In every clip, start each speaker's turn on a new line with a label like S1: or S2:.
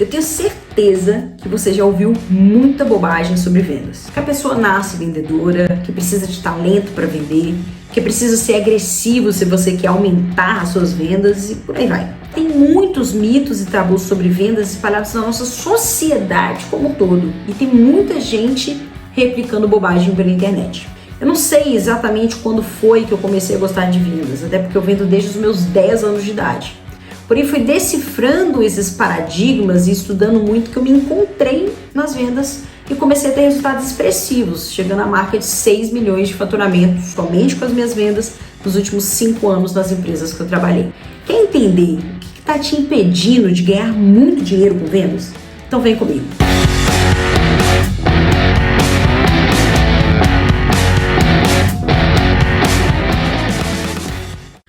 S1: Eu tenho certeza que você já ouviu muita bobagem sobre vendas. Que a pessoa nasce vendedora, que precisa de talento para vender, que precisa ser agressivo se você quer aumentar as suas vendas e por aí vai. Tem muitos mitos e tabus sobre vendas espalhados na nossa sociedade como um todo. E tem muita gente replicando bobagem pela internet. Eu não sei exatamente quando foi que eu comecei a gostar de vendas, até porque eu vendo desde os meus 10 anos de idade. Porém, fui decifrando esses paradigmas e estudando muito que eu me encontrei nas vendas e comecei a ter resultados expressivos, chegando à marca de 6 milhões de faturamento somente com as minhas vendas nos últimos 5 anos nas empresas que eu trabalhei. Quer entender o que está te impedindo de ganhar muito dinheiro com vendas? Então vem comigo.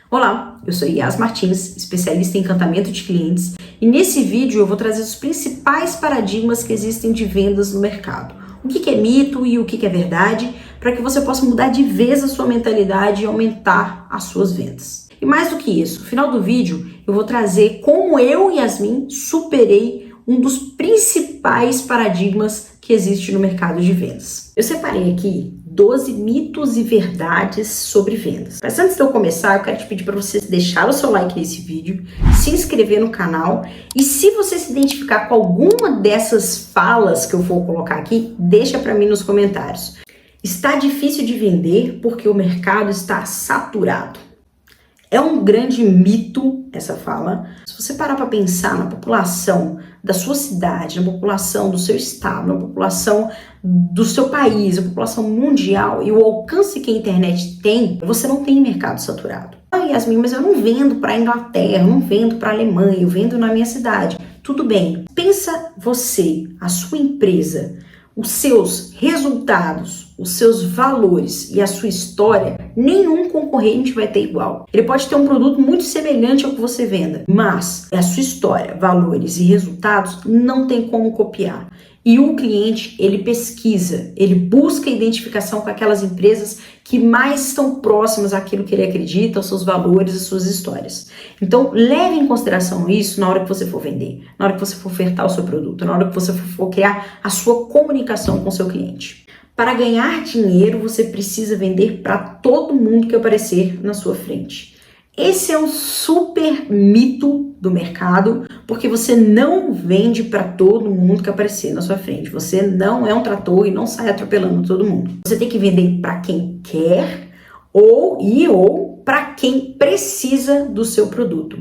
S1: Olá, eu sou Yas Martins, especialista em encantamento de clientes, e nesse vídeo eu vou trazer os principais paradigmas que existem de vendas no mercado. O que é mito e o que é verdade, para que você possa mudar de vez a sua mentalidade e aumentar as suas vendas. E mais do que isso, no final do vídeo eu vou trazer como eu, Yasmin, superei um dos principais paradigmas que existe no mercado de vendas. Eu separei aqui 12 mitos e verdades sobre vendas. Mas antes de eu começar, eu quero te pedir para você deixar o seu like nesse vídeo, se inscrever no canal e se você se identificar com alguma dessas falas que eu vou colocar aqui, deixa para mim nos comentários. Está difícil de vender porque o mercado está saturado. É um grande mito essa fala. Se você parar para pensar na população da sua cidade, na população do seu estado, na população do seu país, na população mundial e o alcance que a internet tem, você não tem mercado saturado. Ah, Yasmin, mas eu não vendo para a Inglaterra, eu não vendo para a Alemanha, eu vendo na minha cidade. Tudo bem. Pensa você, a sua empresa, os seus resultados, os seus valores e a sua história, nenhum concorrente vai ter igual. Ele pode ter um produto muito semelhante ao que você venda, mas a sua história, valores e resultados não tem como copiar. E o cliente, ele pesquisa, ele busca identificação com aquelas empresas que mais estão próximas àquilo que ele acredita, aos seus valores e suas histórias. Então, leve em consideração isso na hora que você for vender, na hora que você for ofertar o seu produto, na hora que você for criar a sua comunicação com o seu cliente. Para ganhar dinheiro, você precisa vender para todo mundo que aparecer na sua frente. Esse é um super mito do mercado, porque você não vende para todo mundo que aparecer na sua frente. Você não é um trator e não sai atropelando todo mundo. Você tem que vender para quem quer ou para quem precisa do seu produto.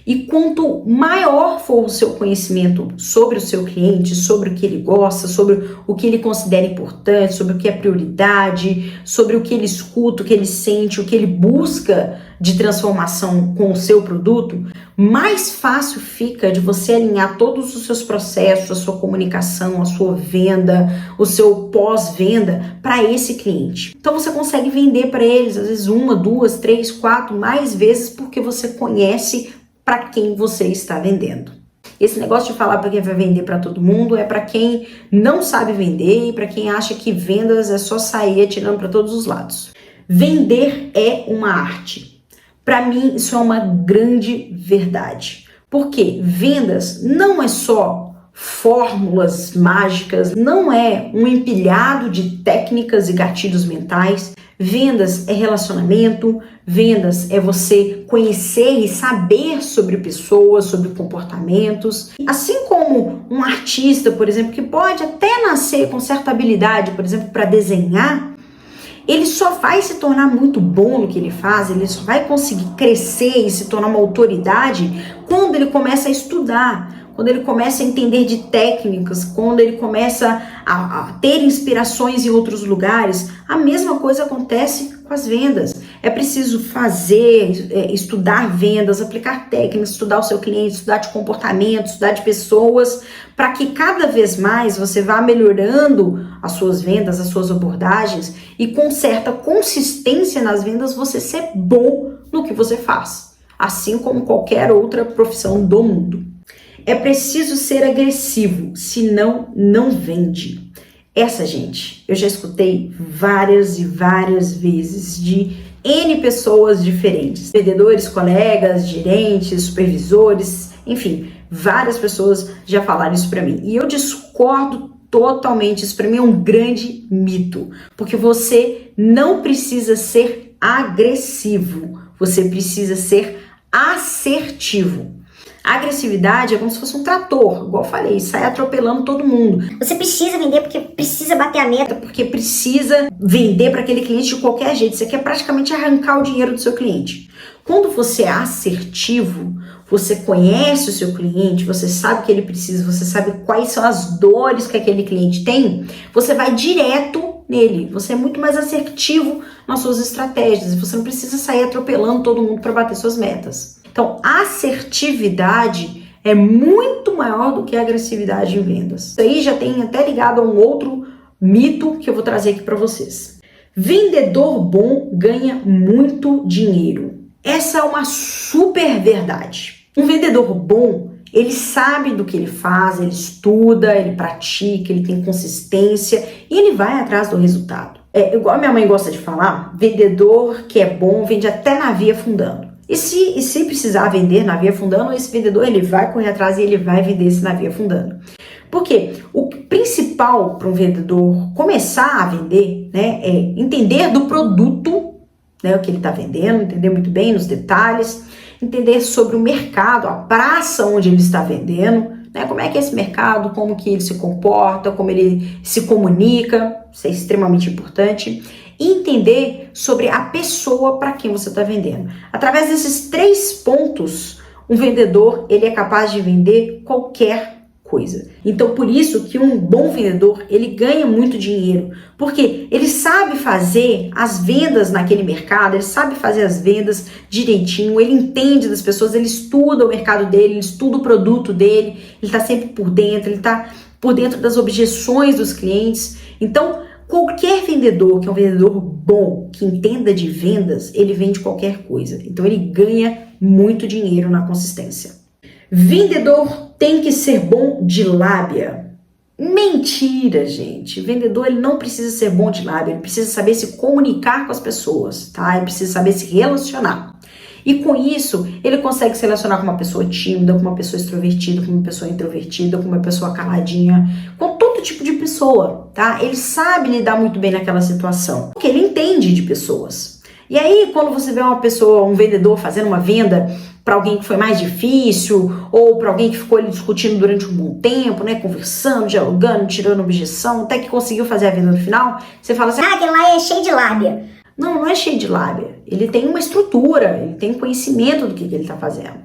S1: E quanto maior for o seu conhecimento sobre o seu cliente, sobre o que ele gosta, sobre o que ele considera importante, sobre o que é prioridade, sobre o que ele escuta, o que ele sente, o que ele busca de transformação com o seu produto, mais fácil fica de você alinhar todos os seus processos, a sua comunicação, a sua venda, o seu pós-venda para esse cliente. Então você consegue vender para eles, às vezes 1, 2, 3, 4, mais vezes, porque você conhece para quem você está vendendo. Esse negócio de falar para quem vai vender para todo mundo é para quem não sabe vender e para quem acha que vendas é só sair atirando para todos os lados. Vender é uma arte. Para mim, isso é uma grande verdade. Porque vendas não é só fórmulas mágicas, não é um empilhado de técnicas e gatilhos mentais. Vendas é relacionamento, vendas é você conhecer e saber sobre pessoas, sobre comportamentos. Assim como um artista, por exemplo, que pode até nascer com certa habilidade, por exemplo, para desenhar, ele só vai se tornar muito bom no que ele faz, ele só vai conseguir crescer e se tornar uma autoridade quando ele começa a estudar, quando ele começa a entender de técnicas, quando ele começa a ter inspirações em outros lugares. A mesma coisa acontece com as vendas. É preciso estudar vendas, aplicar técnicas, estudar o seu cliente, estudar de comportamento, estudar de pessoas, para que cada vez mais você vá melhorando as suas vendas, as suas abordagens e com certa consistência nas vendas você ser bom no que você faz, assim como qualquer outra profissão do mundo. É preciso ser agressivo, senão não vende. Essa, gente, eu já escutei várias e várias vezes de N pessoas diferentes. Vendedores, colegas, gerentes, supervisores, enfim, Várias pessoas já falaram isso para mim. E eu discordo totalmente. Isso para mim é um grande mito. Porque você não precisa ser agressivo. Você precisa ser assertivo. A agressividade é como se fosse um trator, igual eu falei, sai atropelando todo mundo.
S2: Você precisa vender porque precisa bater a meta.
S1: Porque precisa vender para aquele cliente de qualquer jeito. Você quer praticamente arrancar o dinheiro do seu cliente. Quando você é assertivo, você conhece o seu cliente, você sabe o que ele precisa, você sabe quais são as dores que aquele cliente tem, você vai direto nele. Você é muito mais assertivo nas suas estratégias e você não precisa sair atropelando todo mundo para bater suas metas. Então, a assertividade é muito maior do que a agressividade em vendas. Isso aí já tem até ligado a um outro mito que eu vou trazer aqui para vocês. Vendedor bom ganha muito dinheiro. Essa é uma super verdade. Um vendedor bom, ele sabe do que ele faz, ele estuda, ele pratica, ele tem consistência e ele vai atrás do resultado. É igual a minha mãe gosta de falar, vendedor que é bom vende até navio afundando. E se precisar vender navio afundando, esse vendedor ele vai correr atrás e ele vai vender esse navio afundando. Porque o principal para um vendedor começar a vender, né, é entender do produto, né, o que ele está vendendo, entender muito bem nos detalhes, entender sobre o mercado, a praça onde ele está vendendo, né, como é que é esse mercado, como que ele se comporta, como ele se comunica, isso é extremamente importante. E entender sobre a pessoa para quem você está vendendo. Através desses 3 pontos, um vendedor ele é capaz de vender qualquer coisa. Então, por isso que um bom vendedor, ele ganha muito dinheiro, porque ele sabe fazer as vendas naquele mercado, ele sabe fazer as vendas direitinho, ele entende das pessoas, ele estuda o mercado dele, ele estuda o produto dele, ele está sempre por dentro, ele está por dentro das objeções dos clientes. Então, qualquer vendedor que é um vendedor bom, que entenda de vendas, ele vende qualquer coisa. Então, ele ganha muito dinheiro na consistência. Vendedor tem que ser bom de lábia. Mentira, gente. Vendedor, ele não precisa ser bom de lábia, ele precisa saber se comunicar com as pessoas, tá? Ele precisa saber se relacionar. E com isso, ele consegue se relacionar com uma pessoa tímida, com uma pessoa extrovertida, com uma pessoa introvertida, com uma pessoa caladinha, com todo tipo de pessoa, tá? Ele sabe lidar muito bem naquela situação, porque ele entende de pessoas. E aí, quando você vê uma pessoa, um vendedor fazendo uma venda para alguém que foi mais difícil, ou para alguém que ficou ali discutindo durante um bom tempo, né, conversando, dialogando, tirando objeção, até que conseguiu fazer a venda no final, você fala assim,
S2: aquele lá é cheio de lábia.
S1: Não é cheio de lábia. Ele tem uma estrutura, ele tem conhecimento do que ele está fazendo.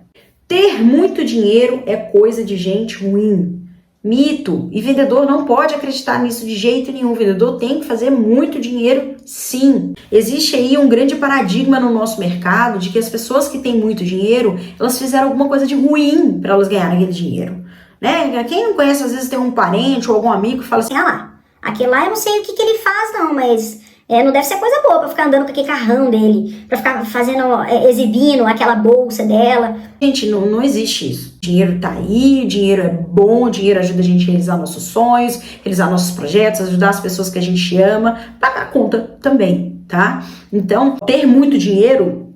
S1: Ter muito dinheiro é coisa de gente ruim. Mito. E vendedor não pode acreditar nisso de jeito nenhum. O vendedor tem que fazer muito dinheiro, sim. Existe aí um grande paradigma no nosso mercado de que as pessoas que têm muito dinheiro, elas fizeram alguma coisa de ruim para elas ganharem aquele dinheiro. Né? Quem não conhece, às vezes tem um parente ou algum amigo que fala assim,
S2: lá, aquele lá eu não sei o que ele faz não, mas... não deve ser coisa boa pra ficar andando com aquele carrão dele, pra ficar fazendo, exibindo aquela bolsa dela.
S1: Gente, não existe isso. O dinheiro tá aí, o dinheiro é bom, o dinheiro ajuda a gente a realizar nossos sonhos, realizar nossos projetos, ajudar as pessoas que a gente ama, pagar a conta também, tá? Então, ter muito dinheiro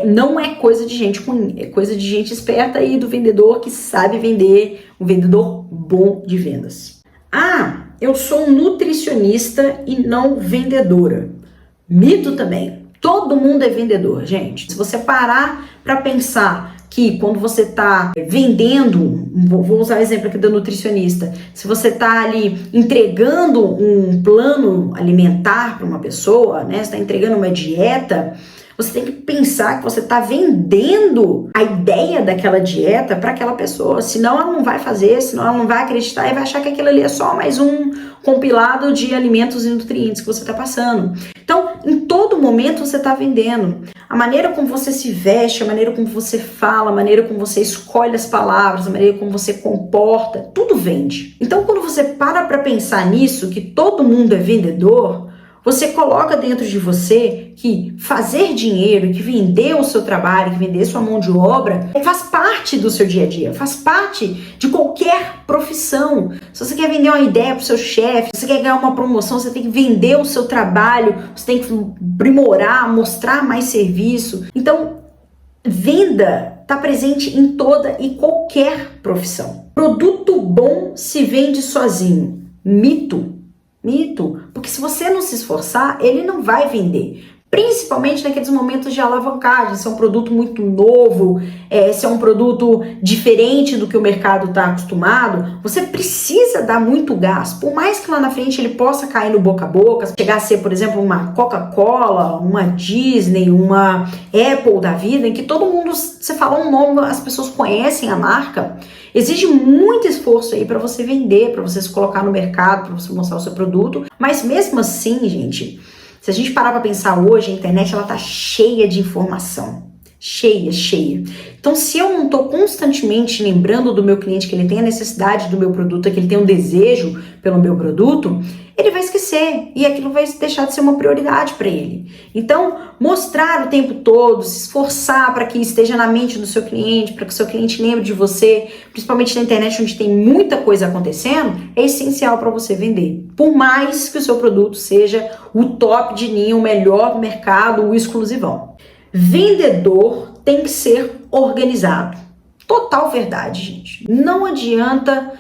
S1: não é coisa de gente ruim, é coisa de gente esperta aí, do vendedor que sabe vender, um vendedor bom de vendas. Eu sou um nutricionista e não vendedora. Mito também. Todo mundo é vendedor, gente. Se você parar para pensar que quando você está vendendo, vou usar o exemplo aqui da nutricionista, se você está ali entregando um plano alimentar para uma pessoa, né? Você está entregando uma dieta, você tem que pensar que você está vendendo a ideia daquela dieta para aquela pessoa. Senão ela não vai fazer, senão ela não vai acreditar e vai achar que aquilo ali é só mais um compilado de alimentos e nutrientes que você está passando. Então, em todo momento você está vendendo. A maneira como você se veste, a maneira como você fala, a maneira como você escolhe as palavras, a maneira como você comporta, tudo vende. Então, quando você para pensar nisso, que todo mundo é vendedor, você coloca dentro de você que fazer dinheiro, que vender o seu trabalho, que vender sua mão de obra, faz parte do seu dia a dia, faz parte de qualquer profissão. Se você quer vender uma ideia para o seu chefe, se você quer ganhar uma promoção, você tem que vender o seu trabalho, você tem que aprimorar, mostrar mais serviço. Então, Venda está presente em toda e qualquer profissão. Produto bom se vende sozinho. Mito. Mito. Porque se você não se esforçar, ele não vai vender. Principalmente naqueles momentos de alavancagem, se é um produto muito novo, se é um produto diferente do que o mercado está acostumado, você precisa dar muito gás. Por mais que lá na frente ele possa cair no boca a boca, chegar a ser, por exemplo, uma Coca-Cola, uma Disney, uma Apple da vida, em que todo mundo, você fala um nome, as pessoas conhecem a marca, exige muito esforço aí para você vender, para você se colocar no mercado, para você mostrar o seu produto, mas mesmo assim, gente, se a gente parar para pensar hoje, a internet ela tá cheia de informação. Cheia. Então, se eu não estou constantemente lembrando do meu cliente que ele tem a necessidade do meu produto, que ele tem um desejo pelo meu produto, ele vai esquecer e aquilo vai deixar de ser uma prioridade para ele. Então, mostrar o tempo todo, se esforçar para que esteja na mente do seu cliente, para que o seu cliente lembre de você, principalmente na internet onde tem muita coisa acontecendo, é essencial para você vender. Por mais que o seu produto seja o top de linha, o melhor do mercado, o exclusivão. Vendedor tem que ser organizado. Total verdade, gente. Não adianta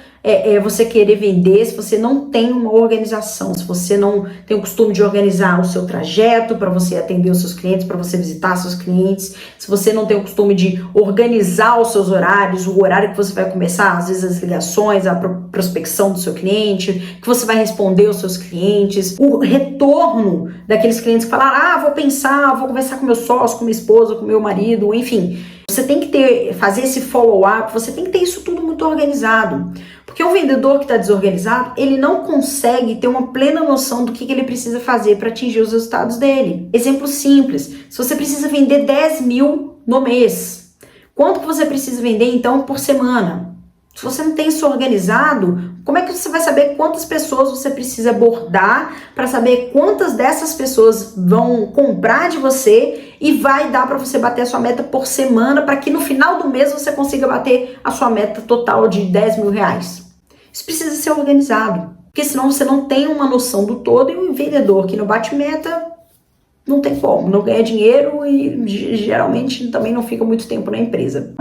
S1: você querer vender se você não tem uma organização, se você não tem o costume de organizar o seu trajeto para você atender os seus clientes, para você visitar seus clientes, se você não tem o costume de organizar os seus horários, o horário que você vai começar, às vezes as ligações, a prospecção do seu cliente, que você vai responder aos seus clientes, o retorno daqueles clientes que falaram, vou pensar, vou conversar com meu sócio, com minha esposa, com meu marido, enfim. Você tem que fazer esse follow-up, você tem que ter isso tudo muito organizado. Porque um vendedor que está desorganizado, ele não consegue ter uma plena noção do que ele precisa fazer para atingir os resultados dele. Exemplo simples, se você precisa vender 10 mil no mês, quanto que você precisa vender então por semana? Se você não tem isso organizado, como é que você vai saber quantas pessoas você precisa abordar para saber quantas dessas pessoas vão comprar de você e vai dar para você bater a sua meta por semana para que no final do mês você consiga bater a sua meta total de 10 mil reais? Isso precisa ser organizado, porque senão você não tem uma noção do todo e um vendedor que não bate meta não tem como, não ganha dinheiro e geralmente também não fica muito tempo na empresa.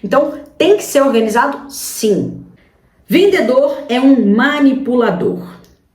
S1: Então, tem que ser organizado, sim. Vendedor é um manipulador.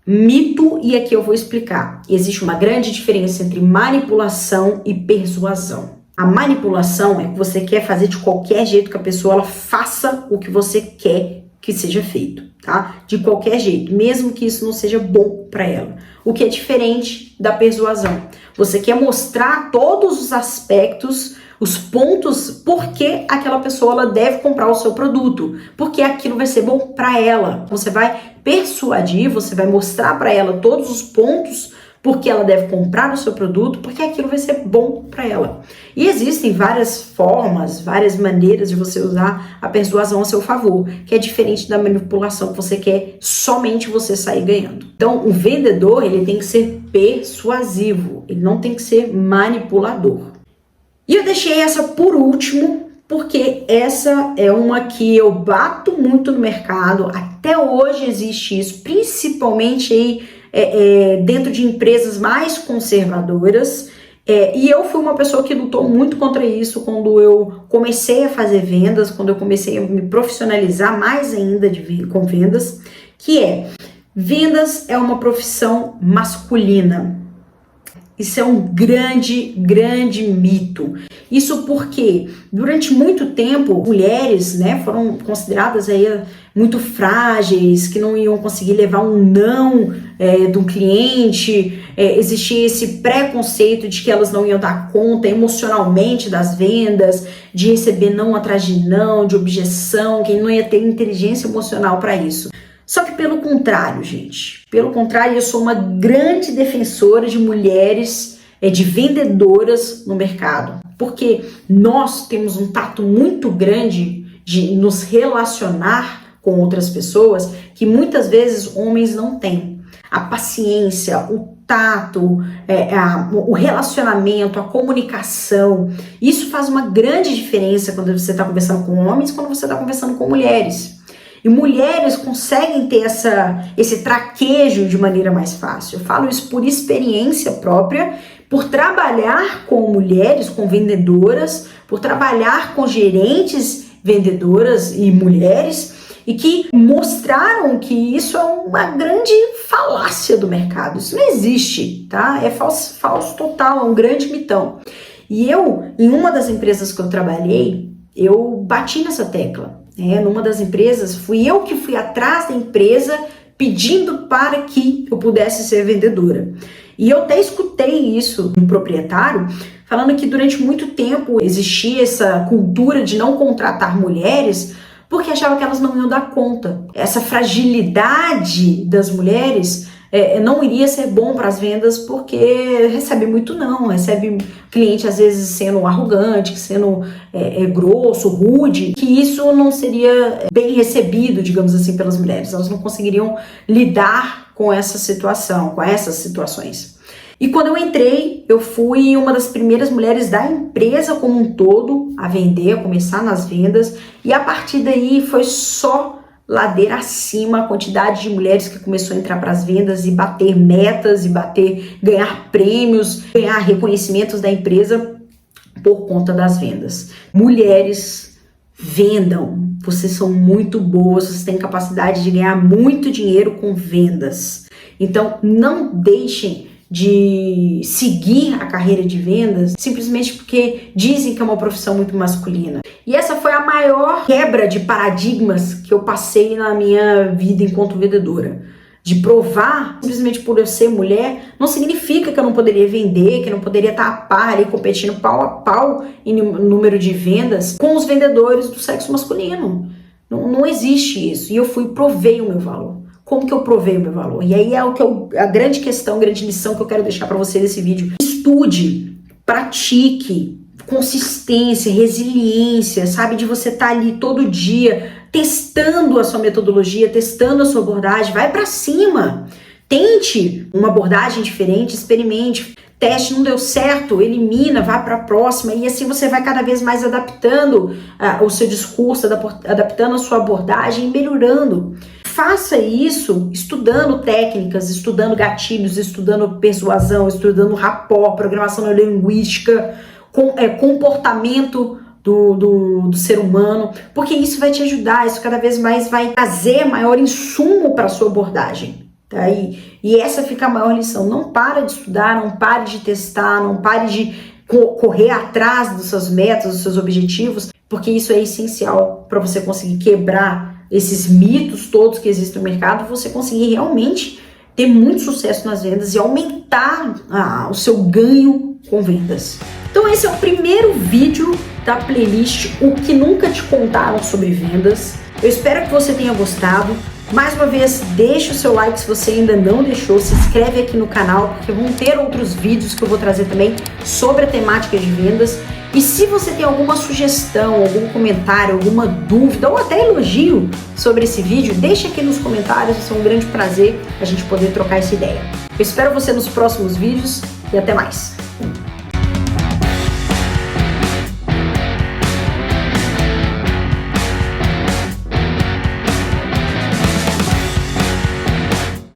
S1: Mito, e aqui eu vou explicar. Existe uma grande diferença entre manipulação e persuasão. A manipulação é que você quer fazer de qualquer jeito que a pessoa ela faça o que você quer que seja feito, tá? De qualquer jeito, mesmo que isso não seja bom para ela. O que é diferente da persuasão. Você quer mostrar todos os aspectos, os pontos por que aquela pessoa ela deve comprar o seu produto, porque aquilo vai ser bom para ela. Você vai persuadir, você vai mostrar para ela todos os pontos porque ela deve comprar o seu produto, porque aquilo vai ser bom para ela. E existem várias formas, várias maneiras de você usar a persuasão a seu favor, que é diferente da manipulação que você quer somente você sair ganhando. Então, o vendedor, ele tem que ser persuasivo, ele não tem que ser manipulador. E eu deixei essa por último, porque essa é uma que eu bato muito no mercado, até hoje existe isso, principalmente aí dentro de empresas mais conservadoras, e eu fui uma pessoa que lutou muito contra isso quando eu comecei a fazer vendas, quando eu comecei a me profissionalizar mais ainda com vendas, que vendas é uma profissão masculina. Isso é um grande mito. Isso porque durante muito tempo mulheres, foram consideradas aí muito frágeis, que não iam conseguir levar um não de um cliente. Existia esse preconceito de que elas não iam dar conta emocionalmente das vendas, de receber não atrás de não, de objeção, que não ia ter inteligência emocional para isso. Só que pelo contrário, gente, eu sou uma grande defensora de mulheres, de vendedoras no mercado, porque nós temos um tato muito grande de nos relacionar com outras pessoas que muitas vezes homens não têm. A paciência, o tato, o relacionamento, a comunicação, isso faz uma grande diferença quando você está conversando com homens, quando você está conversando com mulheres. E mulheres conseguem ter esse traquejo de maneira mais fácil. Eu falo isso por experiência própria, por trabalhar com mulheres, com vendedoras, por trabalhar com gerentes, vendedoras e mulheres, e que mostraram que isso é uma grande falácia do mercado. Isso não existe, tá? É falso total, é um grande mitão. E eu, em uma das empresas que eu trabalhei, eu bati nessa tecla. Numa das empresas, fui eu que fui atrás da empresa pedindo para que eu pudesse ser vendedora. E eu até escutei isso do proprietário, falando que durante muito tempo existia essa cultura de não contratar mulheres porque achava que elas não iam dar conta. Essa fragilidade das mulheres não iria ser bom para as vendas porque recebe muito não, recebe cliente às vezes sendo arrogante, sendo grosso, rude, que isso não seria bem recebido, digamos assim, pelas mulheres. Elas não conseguiriam lidar com essa situação, com essas situações. E quando eu entrei, eu fui uma das primeiras mulheres da empresa como um todo a vender, a começar nas vendas, e a partir daí foi só ladeira acima a quantidade de mulheres que começou a entrar para as vendas e bater metas, ganhar prêmios, ganhar reconhecimentos da empresa por conta das vendas. Mulheres, vendam, vocês são muito boas, vocês têm capacidade de ganhar muito dinheiro com vendas. Então não deixem de seguir a carreira de vendas simplesmente porque dizem que é uma profissão muito masculina. E essa foi a maior quebra de paradigmas que eu passei na minha vida enquanto vendedora. De provar, simplesmente por eu ser mulher, não significa que eu não poderia vender, que eu não poderia estar a par ali, competindo pau a pau em número de vendas com os vendedores do sexo masculino. Não existe isso. E eu provei o meu valor. Como que eu provei o meu valor? E aí é a grande questão, a grande lição que eu quero deixar para você nesse vídeo. Estude, pratique, consistência, resiliência, sabe? De você estar ali todo dia testando a sua metodologia, testando a sua abordagem. Vai para cima. Tente uma abordagem diferente, experimente. Teste, não deu certo, elimina, vá para a próxima, e assim você vai cada vez mais adaptando o seu discurso, adaptando a sua abordagem e melhorando. Faça isso estudando técnicas, estudando gatilhos, estudando persuasão, estudando rapport, programação neurolinguística, comportamento do ser humano, porque isso vai te ajudar, isso cada vez mais vai trazer maior insumo para a sua abordagem. Tá? E essa fica a maior lição. Não para de estudar, não pare de testar, não pare de correr atrás dos seus metas, dos seus objetivos, porque isso é essencial para você conseguir quebrar esses mitos todos que existem no mercado, você conseguir realmente ter muito sucesso nas vendas e aumentar o seu ganho com vendas. Então esse é o primeiro vídeo da playlist O que Nunca Te Contaram sobre Vendas. Eu espero que você tenha gostado. Mais uma vez, deixa o seu like se você ainda não deixou, se inscreve aqui no canal, porque vão ter outros vídeos que eu vou trazer também sobre a temática de vendas. E se você tem alguma sugestão, algum comentário, alguma dúvida ou até elogio sobre esse vídeo, deixa aqui nos comentários, vai ser um grande prazer a gente poder trocar essa ideia. Eu espero você nos próximos vídeos e até mais!